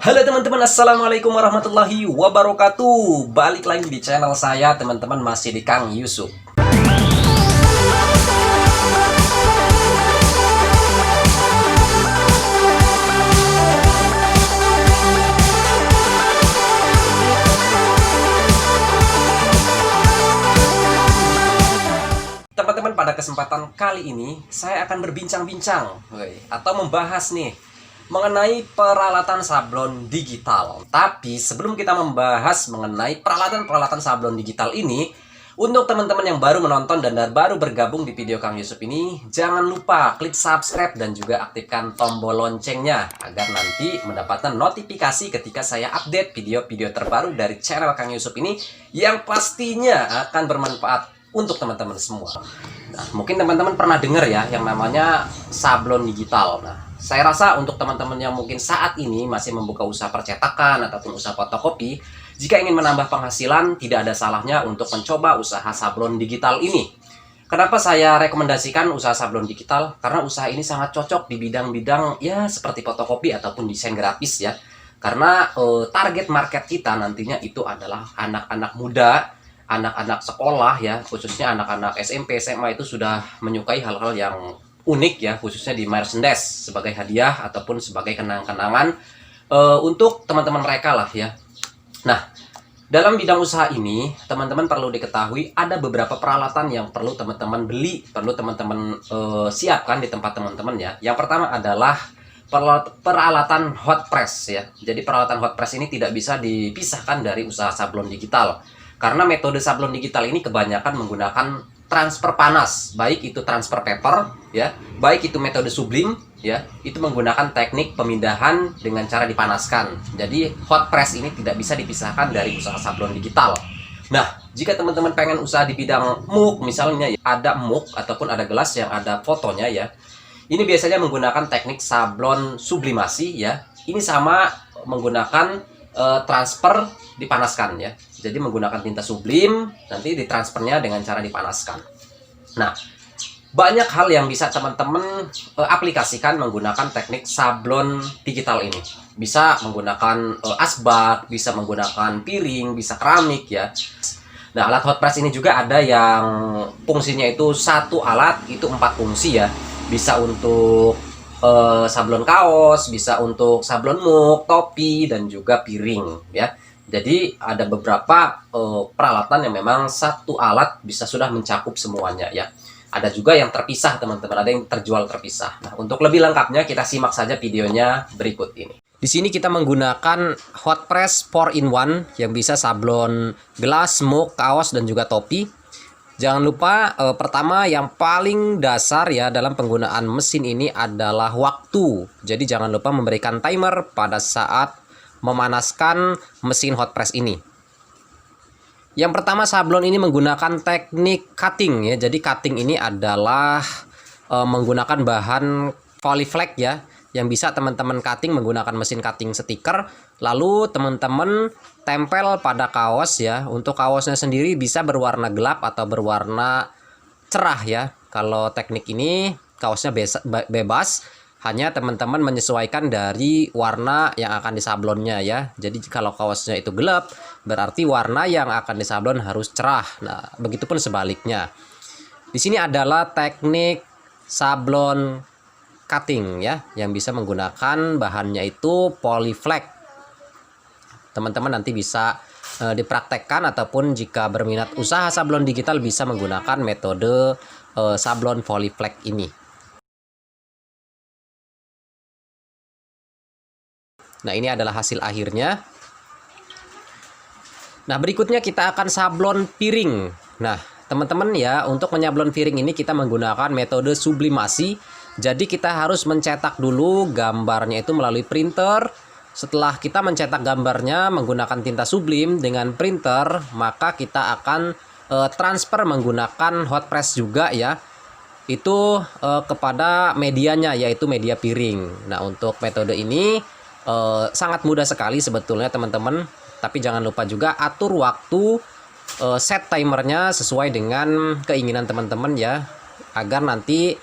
Halo teman-teman, assalamualaikum warahmatullahi wabarakatuh. Balik lagi di channel saya, teman-teman, masih di Kang Yusuf. Teman-teman, pada kesempatan kali ini saya akan berbincang-bincang atau membahas nih mengenai peralatan sablon digital. Tapi sebelum kita membahas mengenai peralatan-peralatan sablon digital ini, untuk teman-teman yang baru menonton dan baru bergabung di video Kang Yusuf ini, jangan lupa klik subscribe dan juga aktifkan tombol loncengnya agar nanti mendapatkan notifikasi ketika saya update video-video terbaru dari channel Kang Yusuf ini yang pastinya akan bermanfaat untuk teman-teman semua. Nah, mungkin teman-teman pernah dengar ya yang namanya sablon digital. Nah, saya rasa untuk teman-teman yang mungkin saat ini masih membuka usaha percetakan ataupun usaha fotokopi, jika ingin menambah penghasilan, tidak ada salahnya untuk mencoba usaha sablon digital ini. Kenapa saya rekomendasikan usaha sablon digital? Karena usaha ini sangat cocok di bidang-bidang ya seperti fotokopi ataupun desain grafis ya. Karena target market kita nantinya itu adalah anak-anak muda, anak-anak sekolah ya, khususnya anak-anak SMP, SMA itu sudah menyukai hal-hal yang unik ya, khususnya di merchandise sebagai hadiah ataupun sebagai kenang-kenangan untuk teman-teman mereka lah ya. Nah, dalam bidang usaha ini, teman-teman perlu diketahui ada beberapa peralatan yang perlu teman-teman beli, perlu teman-teman siapkan di tempat teman-teman ya. Yang pertama adalah peralatan hot press ya. Jadi peralatan hot press ini tidak bisa dipisahkan dari usaha sablon digital. Karena metode sablon digital ini kebanyakan menggunakan transfer panas, baik itu transfer paper ya, baik itu metode sublim ya, itu menggunakan teknik pemindahan dengan cara dipanaskan. Jadi hot press ini tidak bisa dipisahkan dari usaha sablon digital. Nah, jika teman-teman pengen usaha di bidang mug misalnya ya, ada mug ataupun ada gelas yang ada fotonya ya. Ini biasanya menggunakan teknik sablon sublimasi ya. Ini sama menggunakan transfer dipanaskan ya. Jadi menggunakan tinta sublim, nanti ditransfernya dengan cara dipanaskan. Nah, banyak hal yang bisa teman-teman aplikasikan menggunakan teknik sablon digital ini. Bisa menggunakan asbak, bisa menggunakan piring, bisa keramik ya. Nah, alat hot press ini juga ada yang fungsinya itu satu alat, itu 4 fungsi ya. Bisa untuk sablon kaos, bisa untuk sablon mug, topi, dan juga piring ya. Jadi ada beberapa peralatan yang memang satu alat bisa sudah mencakup semuanya ya. Ada juga yang terpisah teman-teman, ada yang terjual terpisah. Nah, untuk lebih lengkapnya kita simak saja videonya berikut ini. Di sini kita menggunakan hot press 4-in-1 yang bisa sablon gelas, mug, kaos, dan juga topi. Jangan lupa pertama yang paling dasar ya dalam penggunaan mesin ini adalah waktu. Jadi jangan lupa memberikan timer pada saat memanaskan mesin hot press ini. Yang pertama, sablon ini menggunakan teknik cutting ya. Jadi cutting ini adalah menggunakan bahan polyflex ya, yang bisa teman-teman cutting menggunakan mesin cutting stiker. Lalu teman-teman tempel pada kaos ya. Untuk kaosnya sendiri bisa berwarna gelap atau berwarna cerah ya. Kalau teknik ini kaosnya bebas, hanya teman-teman menyesuaikan dari warna yang akan disablonnya ya. Jadi kalau kaosnya itu gelap, berarti warna yang akan disablon harus cerah. Nah, begitupun sebaliknya. Di sini adalah teknik sablon cutting ya, yang bisa menggunakan bahannya itu polyflex. Teman-teman nanti bisa dipraktekkan ataupun jika berminat usaha sablon digital bisa menggunakan metode sablon polyflex ini. Nah, ini adalah hasil akhirnya. Nah, berikutnya kita akan sablon piring. Nah, teman-teman ya, untuk menyablon piring ini kita menggunakan metode sublimasi. Jadi kita harus mencetak dulu gambarnya itu melalui printer. Setelah kita mencetak gambarnya menggunakan tinta sublim dengan printer, maka kita akan transfer menggunakan hot press juga ya. Itu kepada medianya, yaitu media piring. Nah, untuk metode ini sangat mudah sekali sebetulnya teman-teman, tapi jangan lupa juga atur waktu, set timernya sesuai dengan keinginan teman-teman ya, agar nanti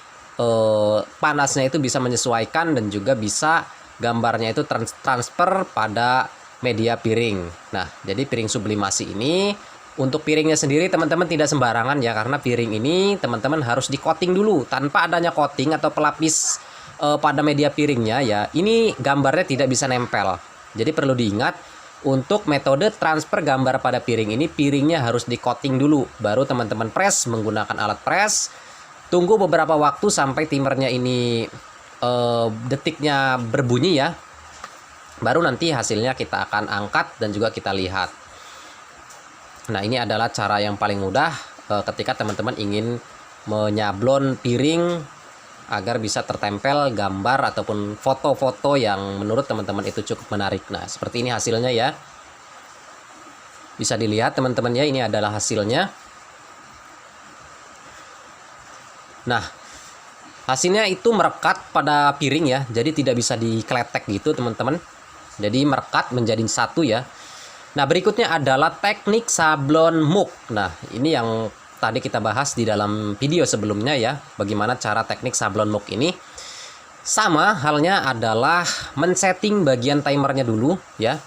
panasnya itu bisa menyesuaikan dan juga bisa gambarnya itu transfer pada media piring. Nah, jadi piring sublimasi ini untuk piringnya sendiri teman-teman tidak sembarangan ya, karena piring ini teman-teman harus di coating dulu. Tanpa adanya coating atau pelapis pada media piringnya ya, ini gambarnya tidak bisa nempel. Jadi perlu diingat, untuk metode transfer gambar pada piring ini, piringnya harus di coating dulu, baru teman-teman press menggunakan alat press. Tunggu beberapa waktu sampai timernya ini detiknya berbunyi ya, baru nanti hasilnya kita akan angkat dan juga kita lihat. Nah, ini adalah cara yang paling mudah ketika teman-teman ingin menyablon piring agar bisa tertempel gambar ataupun foto-foto yang menurut teman-teman itu cukup menarik. Nah, seperti ini hasilnya ya. Bisa dilihat teman-teman ya, ini adalah hasilnya. Nah, hasilnya itu merekat pada piring ya, jadi tidak bisa dikletek gitu teman-teman. Jadi merekat menjadi satu ya. Nah, berikutnya adalah teknik sablon muk. Nah, ini yang tadi kita bahas di dalam video sebelumnya ya, bagaimana cara teknik sablon muk ini. Sama halnya adalah men-setting bagian timernya dulu ya.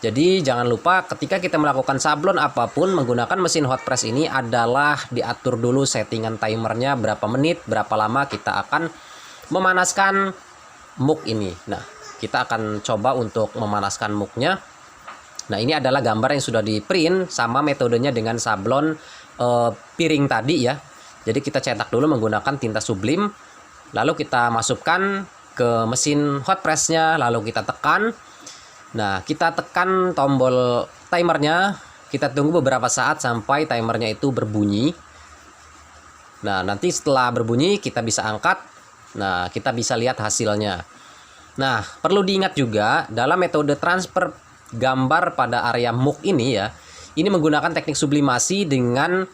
Jadi jangan lupa ketika kita melakukan sablon apapun menggunakan mesin hot press ini adalah diatur dulu settingan timernya berapa menit, berapa lama kita akan memanaskan muk ini. Nah, kita akan coba untuk memanaskan muknya. Nah, ini adalah gambar yang sudah di print sama metodenya dengan sablon piring tadi ya. Jadi kita cetak dulu menggunakan tinta sublim, lalu kita masukkan ke mesin hot pressnya, lalu kita tekan. Nah, kita tekan tombol timernya, kita tunggu beberapa saat sampai timernya itu berbunyi. Nah, nanti setelah berbunyi kita bisa angkat. Nah, kita bisa lihat hasilnya. Nah, perlu diingat juga dalam metode transfer gambar pada area muk ini ya, ini menggunakan teknik sublimasi dengan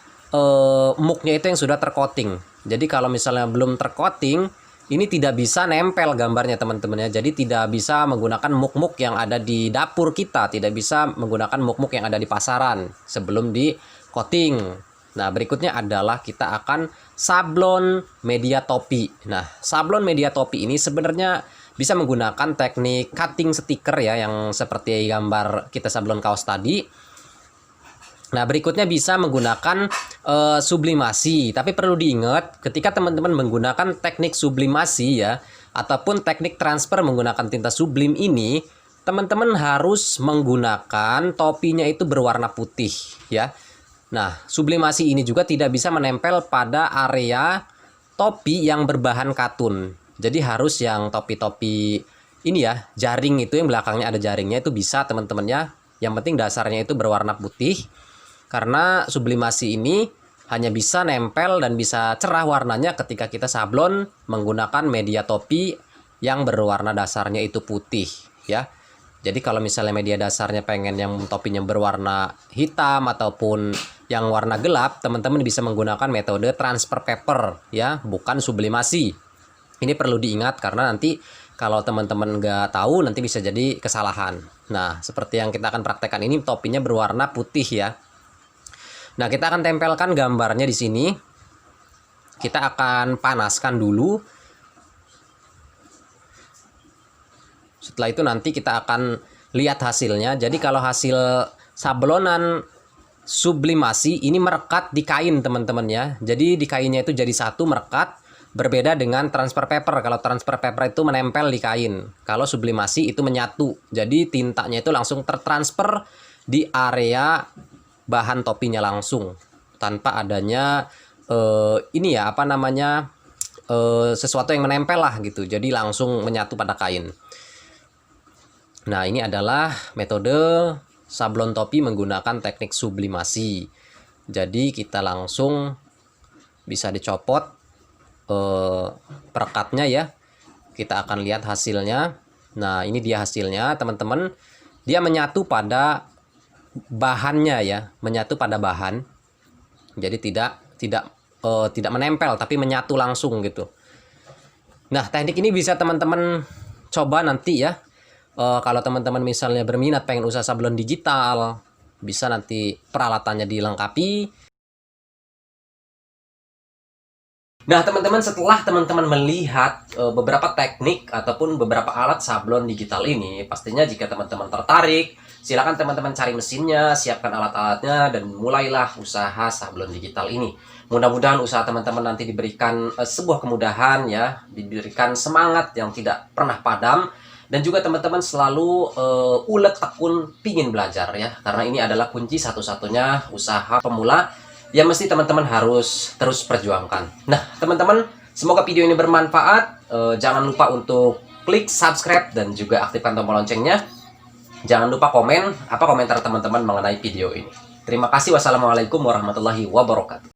muknya itu yang sudah tercoating. Jadi kalau misalnya belum tercoating, ini tidak bisa nempel gambarnya teman-teman ya. Jadi tidak bisa menggunakan muk-muk yang ada di dapur kita, tidak bisa menggunakan muk-muk yang ada di pasaran sebelum di coating. Nah, berikutnya adalah kita akan sablon media topi. Nah, sablon media topi ini sebenarnya bisa menggunakan teknik cutting stiker ya, yang seperti gambar kita sablon kaos tadi. Nah, berikutnya bisa menggunakan sublimasi. Tapi perlu diingat ketika teman-teman menggunakan teknik sublimasi ya, ataupun teknik transfer menggunakan tinta sublim ini, teman-teman harus menggunakan topinya itu berwarna putih ya. Nah, sublimasi ini juga tidak bisa menempel pada area topi yang berbahan katun. Jadi harus yang topi-topi ini ya, jaring itu yang belakangnya ada jaringnya itu bisa teman-temannya. Yang penting dasarnya itu berwarna putih. Karena sublimasi ini hanya bisa nempel dan bisa cerah warnanya ketika kita sablon menggunakan media topi yang berwarna dasarnya itu putih ya. Jadi kalau misalnya media dasarnya pengen yang topinya berwarna hitam ataupun yang warna gelap, teman-teman bisa menggunakan metode transfer paper ya, bukan sublimasi. Ini perlu diingat karena nanti kalau teman-teman nggak tahu nanti bisa jadi kesalahan. Nah, seperti yang kita akan praktekkan ini topinya berwarna putih ya. Nah, kita akan tempelkan gambarnya di sini. Kita akan panaskan dulu. Setelah itu nanti kita akan lihat hasilnya. Jadi kalau hasil sablonan sublimasi ini merekat di kain teman-teman ya. Jadi di kainnya itu jadi satu merekat. Berbeda dengan transfer paper. Kalau transfer paper itu menempel di kain. Kalau sublimasi itu menyatu. Jadi tintanya itu langsung tertransfer di area bahan topinya langsung. Tanpa adanya ini ya apa namanya sesuatu yang menempel lah gitu. Jadi langsung menyatu pada kain. Nah, ini adalah metode sablon topi menggunakan teknik sublimasi. Jadi kita langsung bisa dicopot perekatnya ya. Kita akan lihat hasilnya. Nah, ini dia hasilnya teman-teman. Dia menyatu pada bahannya ya, menyatu pada bahan. Jadi tidak menempel tapi menyatu langsung gitu. Nah, teknik ini bisa teman-teman coba nanti ya. Kalau teman-teman misalnya berminat pengen usaha sablon digital, bisa nanti peralatannya dilengkapi. Nah, teman-teman, setelah teman-teman melihat beberapa teknik ataupun beberapa alat sablon digital ini, pastinya jika teman-teman tertarik, silakan teman-teman cari mesinnya, siapkan alat-alatnya, dan mulailah usaha sablon digital ini. Mudah-mudahan usaha teman-teman nanti diberikan sebuah kemudahan ya, diberikan semangat yang tidak pernah padam, dan juga teman-teman selalu ulet tekun pingin belajar ya, karena ini adalah kunci satu-satunya usaha pemula yang mesti teman-teman harus terus perjuangkan. Nah, teman-teman, semoga video ini bermanfaat. Jangan lupa untuk klik subscribe dan juga aktifkan tombol loncengnya. Jangan lupa komen apa komentar teman-teman mengenai video ini. Terima kasih. Wassalamualaikum warahmatullahi wabarakatuh.